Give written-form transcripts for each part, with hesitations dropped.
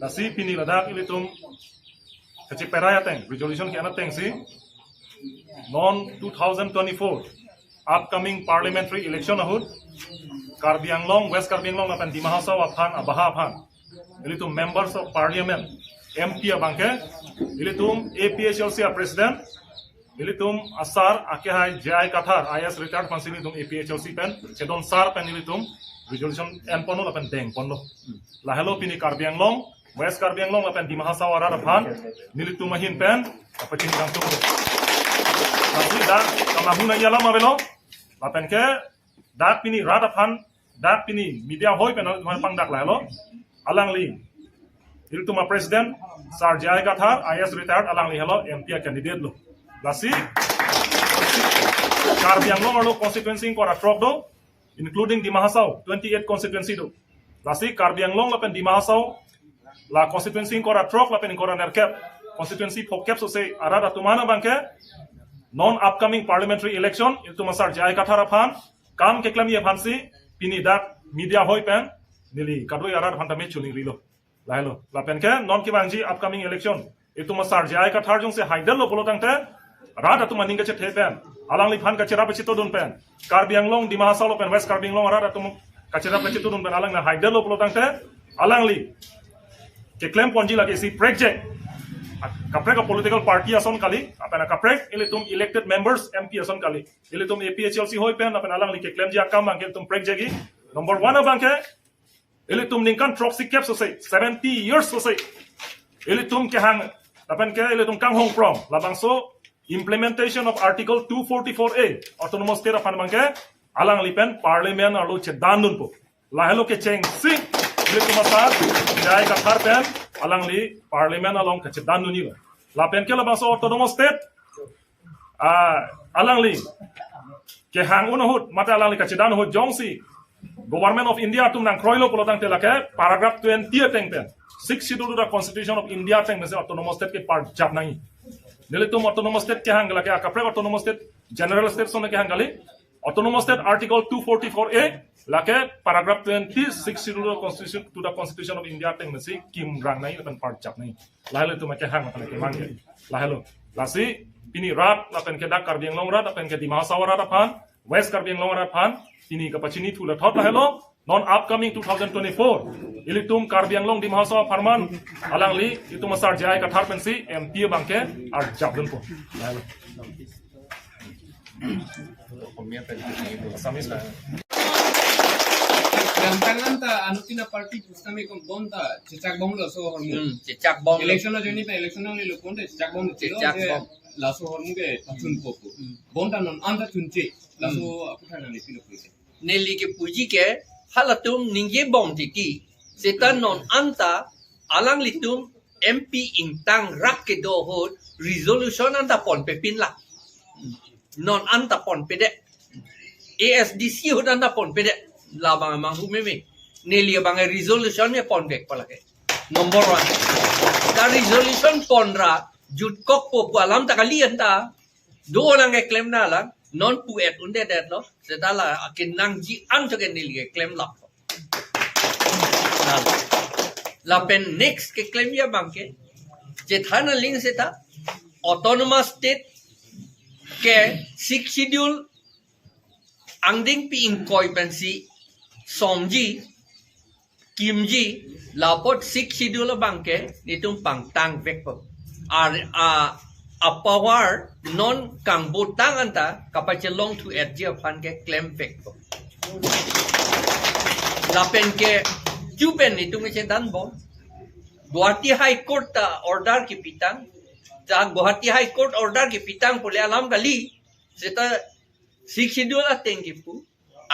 Lasi pini ladak ilitum kecil peraya teng resolution kiana teng si non 2024 upcoming parliamentary election ahud Karbi Anglong West Karbi Anglong lapan Dima-Hasao aphan abaha aphan ilitum members of parliament MP abangke ilitum APHLC president ilitum asar akehai jai kathar IS retired fansi ilitum APHLC pen sedon sar pen ilitum resolution en pono lapan deng pono lahelo pini Karbi Anglong West Karbi Anglong lapan Dima-Hasao arar aphan nilitum mahin pen apa cini kang tuh masih dah kamahuna yala mabelo lapan ke dak pini rat aphan dak pini media hoi pen Pandak lahelo alang li ilitum president sar jai kathar IS retired alang li hello MP candidate lo lasi Karbi Anglong lo constituency ko atrok do including Dima-Hasao 28 constituency do lasi Karbi Anglong lapan Dima-Hasao la constituency ko atrok lapan ko nerkep constituency pokep so say arada tumana bangke non upcoming parliamentary election itu masar jai kathar aphan kam keklam ye phansi pini dak media hoi pen nili kadoi arad phanta me chuling rilo lahelo lapen ke non ki bangji upcoming election itu masar jai kathar jong se haidel lo bolotang te rada tu maning ke che pen alang li phan ka chera pechito don pen Karbi Anglong Dima-Hasao lo pen West Karbi Anglong rada tu ka chera pechito don pen alang na haidel lo bolotang te alang li ke claim ponji lagi si project kaprek political party ason kali apana kaprek ilitum elected members MP ason kali ilitum APHLC hoi pen apana alang li ke claim ji akam bangke tum project gi number 1 bangke ilitum ningkan troxy cap so say 70 years so say ilitum ke hang apan ke ilitum kang hong prom labang so implementation of article 244A autonomous state apan bangke alang li pen parliament alu chedan dun po lahelo ke cheng si ilitum asar jai kathar pen alang li parliament along ke chedan dun ni la pen ke labang so autonomous state alang li ke hang unahut mata alang li ke chedan hut jongsi Government of India tum nang kroilo polotang telake paragraph 20 teng pen 6 schedule of the Constitution of India teng mese autonomous state ke part jab nahi nele tum autonomous state ke hangala ke akapre autonomous state general state sone ke hangali autonomous state article 244A lake paragraph 20 6 schedule of Constitution to the Constitution of India teng mese kim rang nahi pen part jab nahi lahelo tum ke hang mata ke mangge lahelo lasi pini rat lapen ke dak Karbi Anglong rat lapen ke Dima-Hasao rat aphan West Karbi Anglong rat aphan ini kapacini thula thot lahelo non upcoming 2024 ilitum Karbi Anglong Dima-Hasao Apharman alang li itu masar jai kathar pensi MP bangke ar jabdun po lahelo samis lah Gantangan ta anu tina party pustame kon bonta cecak bom lo so hormu cecak bom election lo jeni pe election lo lo kon cecak bom cecak bom la so hormu ke patun popo bonta non anda tunche la so aku thana ni pino pise neli ke puji ke halatum ningye bom tiki setan non anta alang litum MP intang rak ke do hot resolution anta pon pepin la non anta pon pede ASDC hot anta pon pede la bang mangu meme neli bang resolution me pon bek palake number 1 da resolution pon ra jut kok po alam takali anta do orang ke claim na la non puet unde det lo sedala akin nang ji an to ken neli claim la la pen next ke claim ya bangke je thana ling seta autonomous state ke 6 schedule angding pi inkoi pensi somji kimji lapot 6 schedule bangke nitum pangtang vekpo a power non kang butang anta kapachelong to edge fan ke claim vekpo lapen ke jupen itu nge dan bom Guwahati High Court ta order ki pitang ta Guwahati High Court order ki pitang pole alam kali seta 6 schedule ateng kipu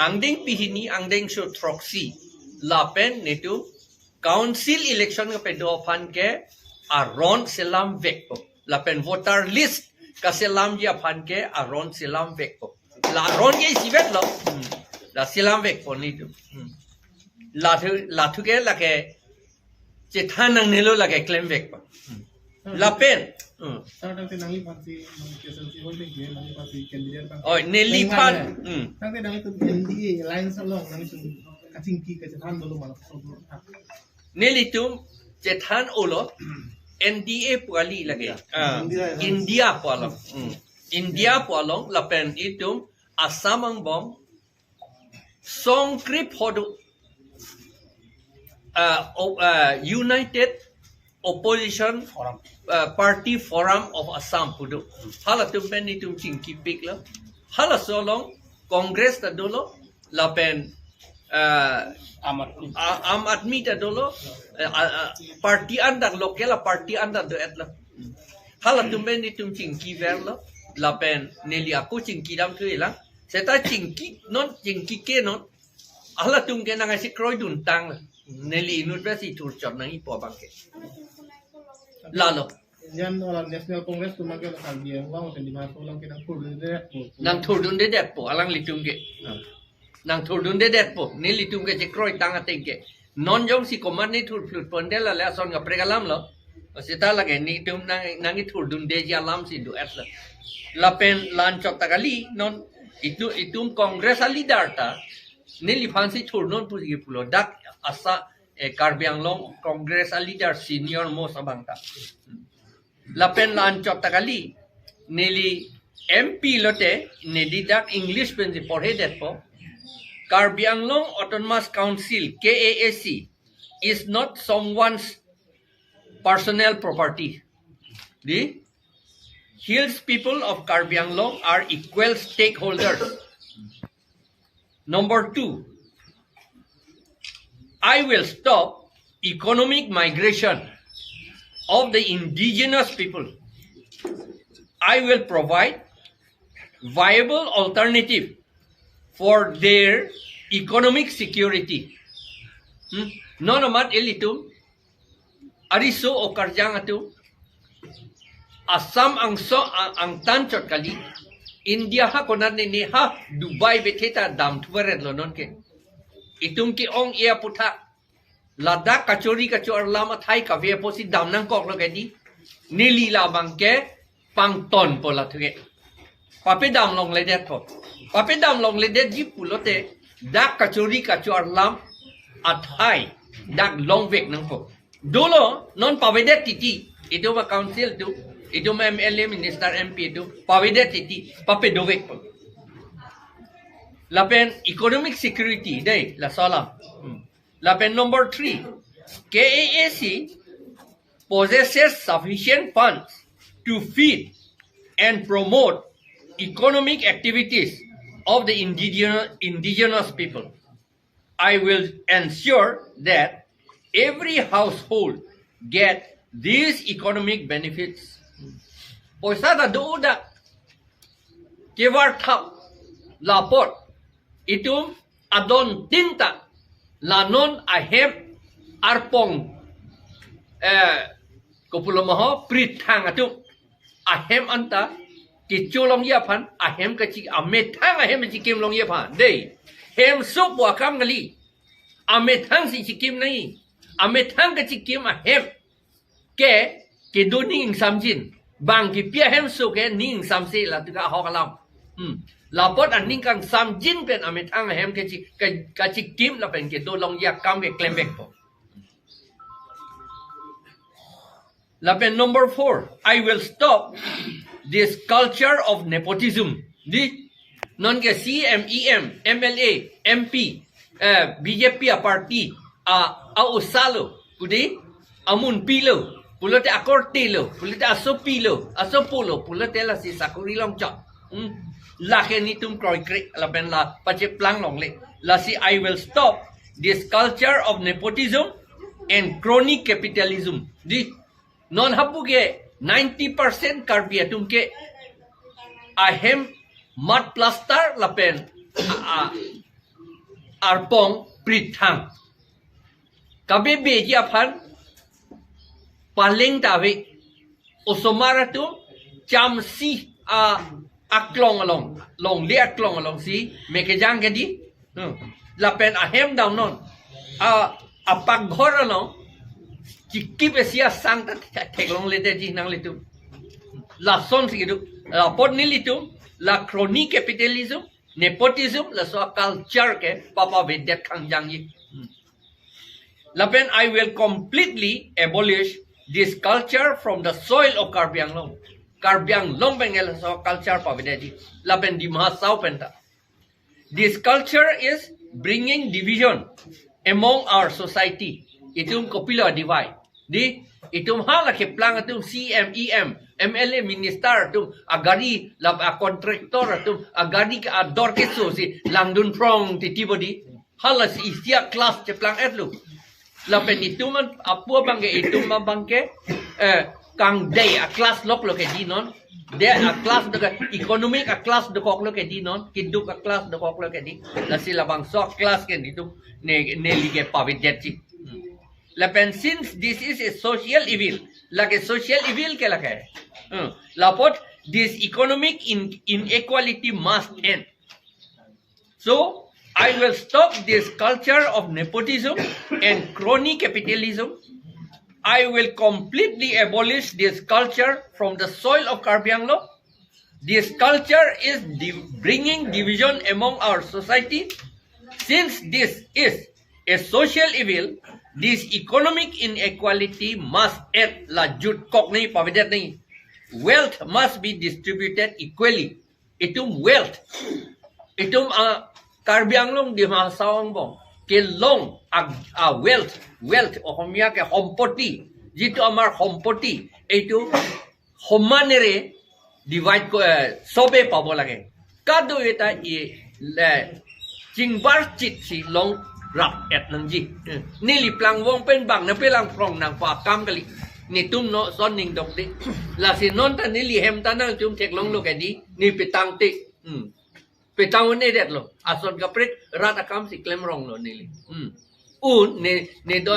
angding pihini angding so troxy lapen netu council election ka pedo fan ke aron selam vekpo lapen voter list ka selam dia fan ke aron selam vekpo la ron ke sivet lo la selam vekpo nitu lathu ke lake che thanang nelo lake claim vekpo lapen Tang te nangi pati KSLC holding ge nangi pati candidate bang. Oh Nelly Pan. Tang te nangi tu NDA line salong nangi tu kacing ki ke jalan dulu malah. Nelly tu Cetan ulo NDA puali lagi. India pualong. India pualong lapen itum asamang bom songkrip hodu United Opposition Party Forum of Assam pudu. Hala tumpen itum cingki pik lo. Hala solong Congress ta dolo lapen Am Admi ta dolo parti anda lokal parti anda do etla. Hala tumben itum cingki verlo lapen neli aku cingki dam tu ilang. Seta cingki non cingki ke non. Hala tum ke nang asi kroy dun tang neli university tur chop nang ipo bangke. Lalo Yan orang National Congress tu makin Karbiang long dan Dima-Hasao long kita kurun dia. nang tur dun de det po alang litum ke. Nang tur dun de det po ni litum ke kroy tang ateng ke. Non jong si command ni tur flut pondela la son ga pregalam lo. Seta lagi ni tum nang tur dun de jalam si du etla. Lapen lan chop takali non itum Congress leader ta nili fancy tur non pusi pulo dak asa Karbiang long Congress leader senior most abang ta. Lapen lan chop takali nili MP lote nili dak English pen si porhe det po Karbiang long Autonomous Council KAAC is not someone's personal property. The Hills people of Karbiang long are equal stakeholders. Number 2, I will stop economic migration of the indigenous people. I will provide viable alternative for their economic security. Nonomat elitum ariso o karjang atu Assam ang tanchot kali India ha konat ni ha Dubai beteta dam tuaret lo non ke itum ki ong ia puta Ladakh kachori lama thai ka ve posi dam nang kok lo gedi nili la bangke pangton pola thuge pape dam long le det po pape dam long le det ji pulote dak kachori lam athai dak long vek nang po dolo non pavedet titi itu ma council tu itu ma MLA minister MP tu pavedet titi pape dovek po lapen economic security dai la salam Lapen number 3, KAAC possesses sufficient funds to feed and promote economic activities of the indigenous people. I will ensure that every household get these economic benefits. Poisa da douda kevar thap lapot itum adon tinta lanon ahem arpong kopulo maho prithang atu ahem anta kichulong yapan ahem kachi amethang ahem chikim long yapan dei hem sup wa kam gali amethang si chikim nai amethang kachi kim ahem ke duning samjin bang ki pia hem su ke ning samse la tuka hokalam lapot aning kang samjin pen amethang hem kachi kim la pen ke do long ya kam ke klembek po lapen number 4 I will stop this culture of nepotism di non ke CMEM MLA MP BJP party a usalo pudi amun pilo pulote akortilo pulote asopilo asopolo pulote la si sakuri long chop la kenitum kroy krik la ben la pache plang long le la si I will stop this culture of nepotism and crony capitalism di non hapuge 90% karbiatum ke ahem mat plaster la pen arpong prithang kabe beji aphan paling tawe osomara tu chamsi aklong along long le aklong along si mekejang gadi lapen ahem down non apaghor along chikki besia sang ta theklong le de ji nang le tu la son si du la pot ni litu la crony capitalism nepotism la so culture ke papa vedet khangjang yi Lapen, I will completely abolish this culture from the soil of Karbianglong. Karbianglong bengel so culture pavidaji. Lapen Dima-Hasao penta. This culture is bringing division among our society. Itum kopila divide. Di itum hala ke plang atum CM, EM, MLA minister atum agari lab a contractor atum agari ka ador ke so si langdun prong titibodi hala si istia class ke plang etlu. Lapen ituman apua bangke itum bangke kang day a class lok lo ke dinon. Dia a class de economic a class de kok lo ke dinon kiduk a class de kok lo ke di la sila bang so class ke ditum ne lige pavidet. Lapen, since this is a social evil, like a social evil ke lake. Lapot, this economic inequality must end. So, I will stop this culture of nepotism and crony capitalism. I will completely abolish this culture from the soil of Karbianglong. This culture is bringing division among our society. Since this is a social evil, this economic inequality must end. La jut kok ni pavidet ni. Wealth must be distributed equally. Itum wealth. Itum Karbianglong Dima-Hasao ang bong. Ke long wealth ohomia ke hompoti. Jitu amar hompoti. Itu homanere divide ko sobe pabo lage. Kado ita jingbar chit si long rap et nang ji ni li plang wong pen bang na pelang prong nang fa kam kali ni tum no son ning dok di la si non ta ni li hem ta nang tum tek long lo ke di ni petang ti petang ne det lo ason ka prek rata kam si klem rong lo ni li un ne do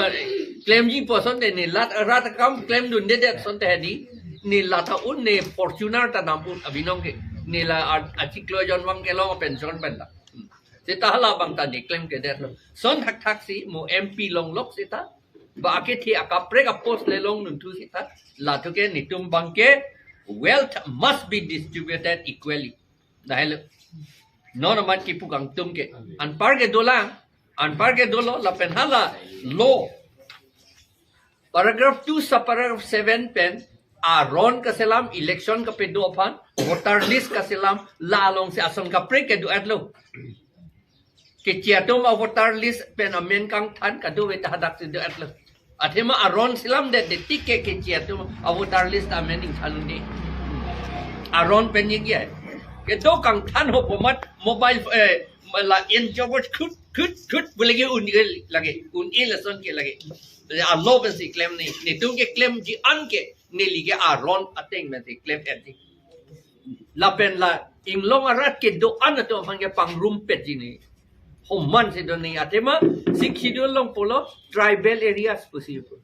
klem ji po son de ni rata kam klem dun de det son te di ni lata un ne fortuner ta nam un abinong ke ni la artiklo jon wang ke long pension benda sita hala bang tani claim ke det son thak si mo MP long lok sita ba ke thi akapre ka post le long nun thu sita la to ke nitum bang ke wealth must be distributed equally dahil non man ki pugang tum ke an par ke dolo la pen hala law paragraph 2 sa paragraph 7 pen aron ka selam election ka pedo aphan voter list ka selam la long se ason ka pre ke du atlo Keciatum voter list pen amen kang tan kadu weta hadak sido atlo. Athema aron silam de tike keciatum voter list amen ing thalundi. Aron pen ygia. Ke do kang tan ho pomat mobile la in jobot kut boleh un lagi un ilason ke lagi. Allah pen si claim ni tum ke claim ji an ke ni lige aron ateng men si claim eti. La pen la ing long arat ke do an to phang ke pang rumpet ji ni. Homan si doni atema sikhido long polo tribal areas possible.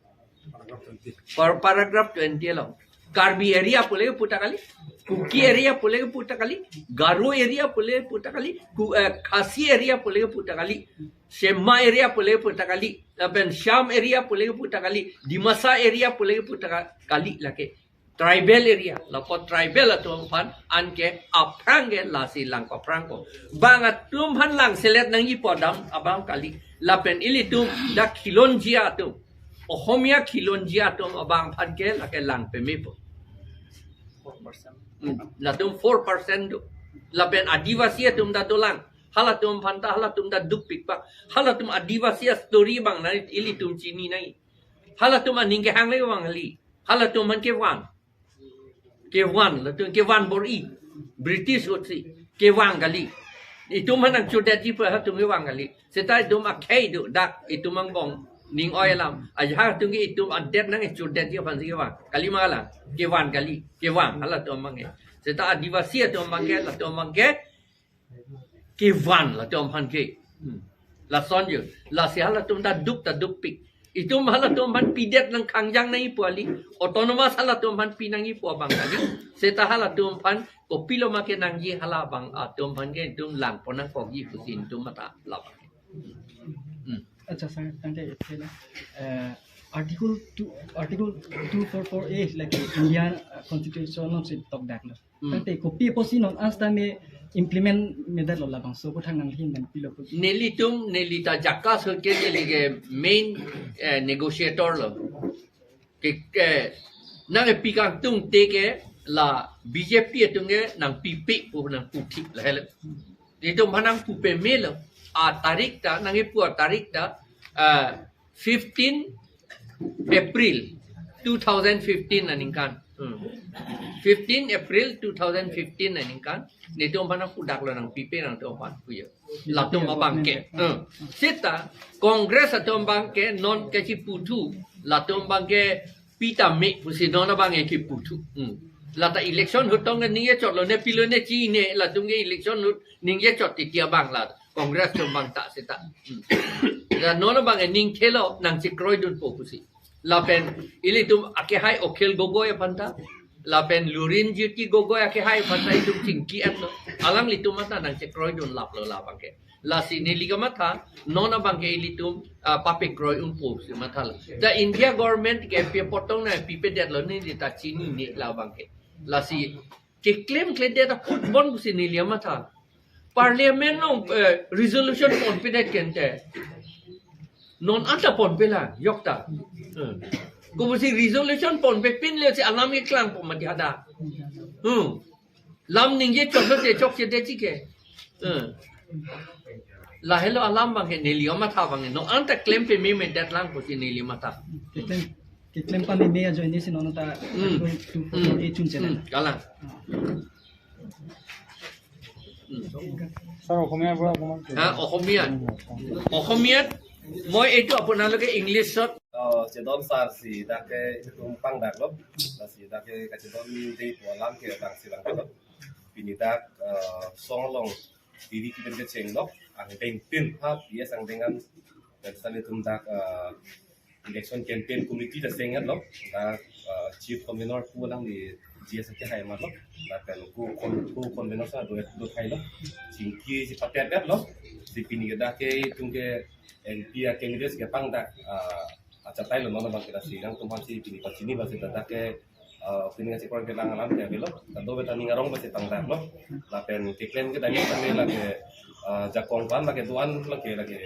Paragraph 20 long. Karbi area pole putakali, Kuki area pole putakali, Garo area pole putakali, Khasi area pole putakali, Shema area pole putakali, Lapen Sham area pole putakali, Dimasa area pole putakali lake. Tribal area, lapot tribal atum pan anke aprange lasi lang paprango. Bangat tum han lang selet nang ipodam abang kali. Lapen ilitum da kilonjia atum. Ohomia kilonjia atum abang pan ke lake lang pemepo. 4%. Latum 4% do. Lapen adivasi atum da dolang. Halatum panta halatum da dupik pa. Halatum adivasi story bang na ilitum chini nai. Halatum aningke hang lagi bang hali. Halatum man ke wan. Kewan, latung kewan bori, British utsi, kewang kali. Itu mana cudet jipa hatung kewang kali. Setelah itu makai itu dak itu mangbong ning oilam. Aja hatung itu adet nang cudet jipa pansi kewang. Kali malah kewan kali, kewang halat tu mangke. Setelah adivasi tu mangke, la tu mangke kewan la tu mangke. La sonjo, la sihala tu ta duk pik. Itu mahala tuan pidet nang kangjang nai puali otonomas hala tuan pinangi pu abang kali seta hala tuan kopilo make nangji hala bang tuan ke tum lang ponang pogi pusin tum mata lapa. Acha sang tangke chela article 244A like Indian constitution of talk that ตั้งแต่ copy posi non asta me implement medal lo labang so ko thang nang hin dan pilo ko Nelitum nelita jakka circuit ke main negotiator lo ke nang pikang tung te ke la BJP tung ke nang pipi pu nang puthi la hele itu manang pu pe me lo a tarik ta nang pu tarik ta 15 April 2015 naningkan 15 April 2015 naningkan nito manang pudak lo nang pipi nang to pan ku ye la to bangke sita congress to bangke non ke chi putu la to bangke pita me pusi non bangke ki putu la ta election hutong ni ye chot lo ne pilo ne chi ne la tung ye election hut ning ye chot ti tia bang la congress to bang ta sita la non bangke ning thelo nang chi kroi dun po pusi Lapen ilitum akehai okel gogoy panta Lapen lurin jiti gogoy akehai panta itum tingki atlo alang litum mata nang cekroy dun lap lo lapang ke la sini liga mata nona bangke ilitum pape kroy umpu si mata the India government ke pe potong na pipe det lo ni ta chini ni la bangke la si ke claim data put bon si ni liga mata parliament no resolution confident kente non anta pon pela yokta ko si resolution pon pe pin le si alam ke klang po madiada lam ning ye chok te chok che de chike la hello alam bang ke neli ma tha bang no anta claim pe me dat lang po si neli ma tha ke claim pa me ya join si non ta tu e chun chela kala sir অসমীয়াৰ পৰা অকমান অসমীয়াত মই এইটো আপোনালোকে ইংলিছত Cedon sar si dake tum Pandak lo, si dake kacedon di pualam ke bang silang lo, pinidak songlong diri kita ke ceng lo, ang pin ha bias ang dengan dan sana tum dak election campaign committee da sengat lo, dak chief convener pulang di dia sakit hai mat lo, dak ku convener sa do hai lo, singki si patet lo, si pinidak ke tum ke NP candidate ke Pandak acatai lo mana bang kita sidang tumpang si pini pacini basi dadake opini ngasih korang kelang alam ya belo tentu beta ningarong basi Pandak lo lapen kiklaim kita ni kami lagi jakong pan lagi tuan lagi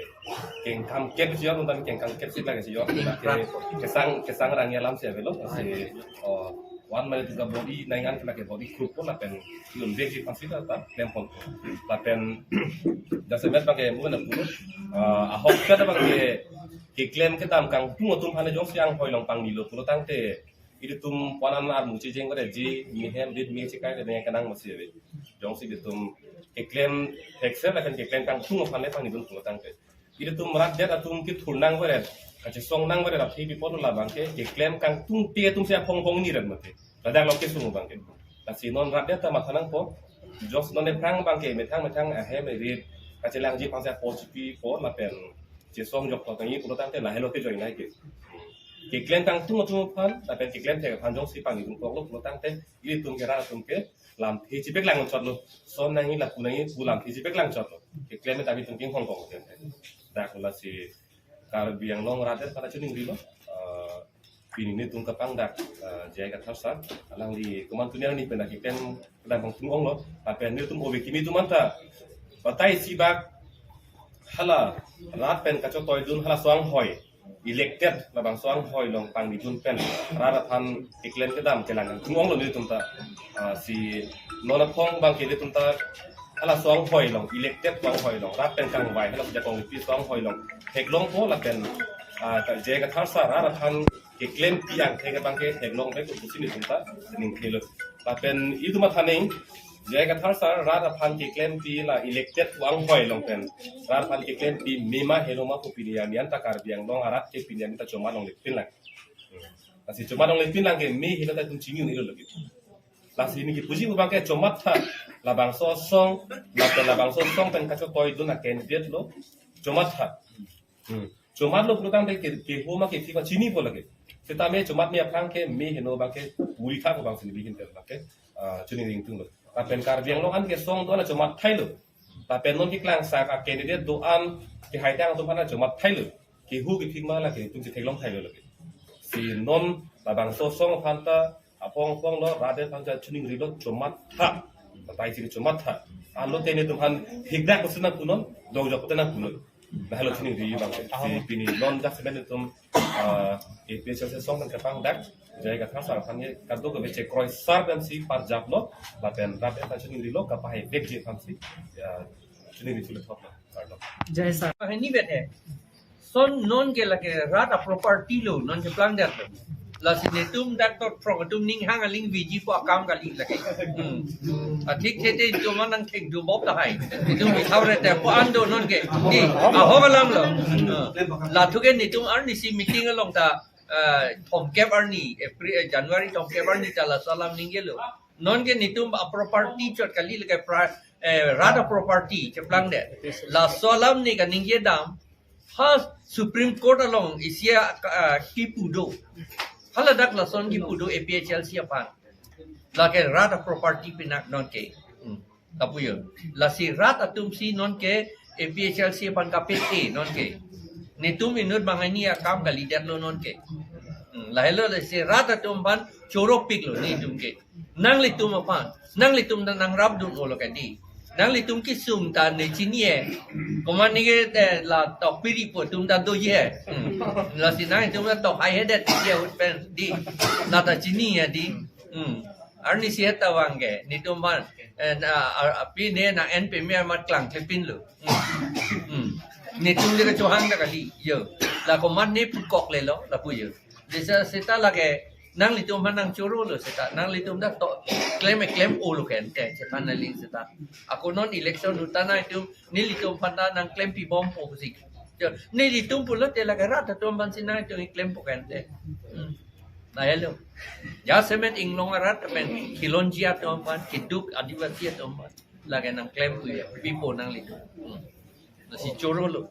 kengkam ket siok tentang kengkam ket sih lagi siok lagi kesang rangi alam sih belo basi wan mana juga body naingan lagi body group pun lapen belum dia sih pasti tetap lempon lapen jasa met pakai mungkin aku ahok kita pakai kiklaim kita amkang tum hana jong siang hoi long pang nilo pulo tangte itu tum panan ar muci jeng ko ji mi hem dit mi cikai de kanang masih be jong si tum kiklaim hexer akan kiklaim kang tum hana pang nilo pulo tangte itu tum rat jet atum kit thurnang ko kaci song nang ko thi bi pon la bangke kiklaim kang tum tie tum sia phong ni rat mate radang lo ke sung bangke ta si non rat jet ta mathanang po jos non ne prang bangke metang a hem ri kaci lang ji pang sia po chi po la pen chỉ xong dọc vào cáiนี้cũng đang thế là hello cái rồi này kì kén tăng tung pan là bên kì kén thì pan giống si pan thì cũng có lúc cũng đang thế đi tung cái ra tung cái làm thì chỉ biết làm chọn luôn son này là cũng này cũng làm thì chỉ biết làm chọn luôn kì kén mới tại vì tung tiếng Hong Kong thế đặc là si kalau biang long radet pada cuning dulu ini tung ke Pandak jaya kat Hasan alang di kemantunya ni pendak kì kén đang bằng tung ong lo tapi ini tung obi kimi tung manta batai si bak hala rat pen kaco toy dun hala soang hoi elected la bang soang hoi long pang di dun pen rara than iklen ke dam kelangan tungong lo ni tumta si nona phong bang ke tumta hala soang hoi long elected soang hoi long rat pen kang wai hala jakong pi soang hoi long hek long po la pen ka je ka thar sa rara than iklen piang ke bang ke hek long pe ku sini tumta ning khelo la pen itu ma thaning jaya ka thar sar rara phan ki claim pi la elected wang hoi long pen rara phan ki claim pi mema heloma ko pilihan yan ta kar biang long arat ke pilihan ta cuma long lepin lang kasi cuma long lepin lang ke me hila ta tum chingi ni lo lagi la si ni ki puji ko bang ke cuma tha la bang so song la bang so song pen ka cho toy dun na candidate lo cuma tha cuma lo protang de ke homa ke ki chini po lagi kita me cuma me apang ke me heno bang ke puri tha ko bang sini bikin ter ke chuni ring tung lo Lapen karbiang lo an ke song do na cuma thai lo lapen non ki klang sa ka candidate do an ki hai tang tum ana cuma thai lo ki hu ki thing ma la ki tum si thai long thai lo si non la bang so song phan ta apong lo rade pangja chuning rilo chomat tha tai sini chomat tha alo tene tuhan higda kusna kunon dogja kutena kunon bahalo chuning ri bang pini lon jak semen tum APSL se song kan Pandak jaga khasa phanye kaddo go beche kroi sar dan si par japlo lapen rade ta chuning rilo ka pahe bek je phamsi chuning ri chule thopla jai sir Ini bete. Son non ke lake rata property lo non ke plan dat lo. La sinetum dat tot from tum ning hang aling viji po akam kali lake. Atik thete jo manang thek du bob da hai. Nitum mi thawre te po ando non ke ni a hogalang lo. La thuke nitum ar ni si meeting along ta thom kep ar ni April January thom kep ar ni ta la salam ningelo. Non ke nitum a property chot kali lake rata property ke plan dat. La salam ni ka ningye dam has Supreme Court along isia kipudo haladak la son kipudo APHL siapan la ke rata property pinak non ke tapuyo la si rata tum si non ke APHL siapan KPT non ke ni tum inut bangani akam kali dat lo non ke la hello la si rata tum ban choro pik lo ni tum ke nang li tum apan nang li tum nang rab dun olo ka di nang li tum ki sum ta ne chinie koman ni ke la tok piri po tum ta do ye la si nang tum ta tok ai hedet ye ut pen di la ta chinie di ar ni si ta wang ge ni tum ban pi ne na en pe me mat klang klepin lo ni tum le ka chohang da kali yo la koman ne pu kok le lo la pu yo desa seta la ke nang litum manang churu lo seta nang litum da to claim o lo ken te setan na ling seta ako non election utana itum ni litum panda nang claim pi bom po sik ni litum pulo te la garata to ban sinang to claim po ken te na hello ya semen inglong arat men kilonjia to ban kiduk adivasi to ban la nang claim pi po nang litum si churu lo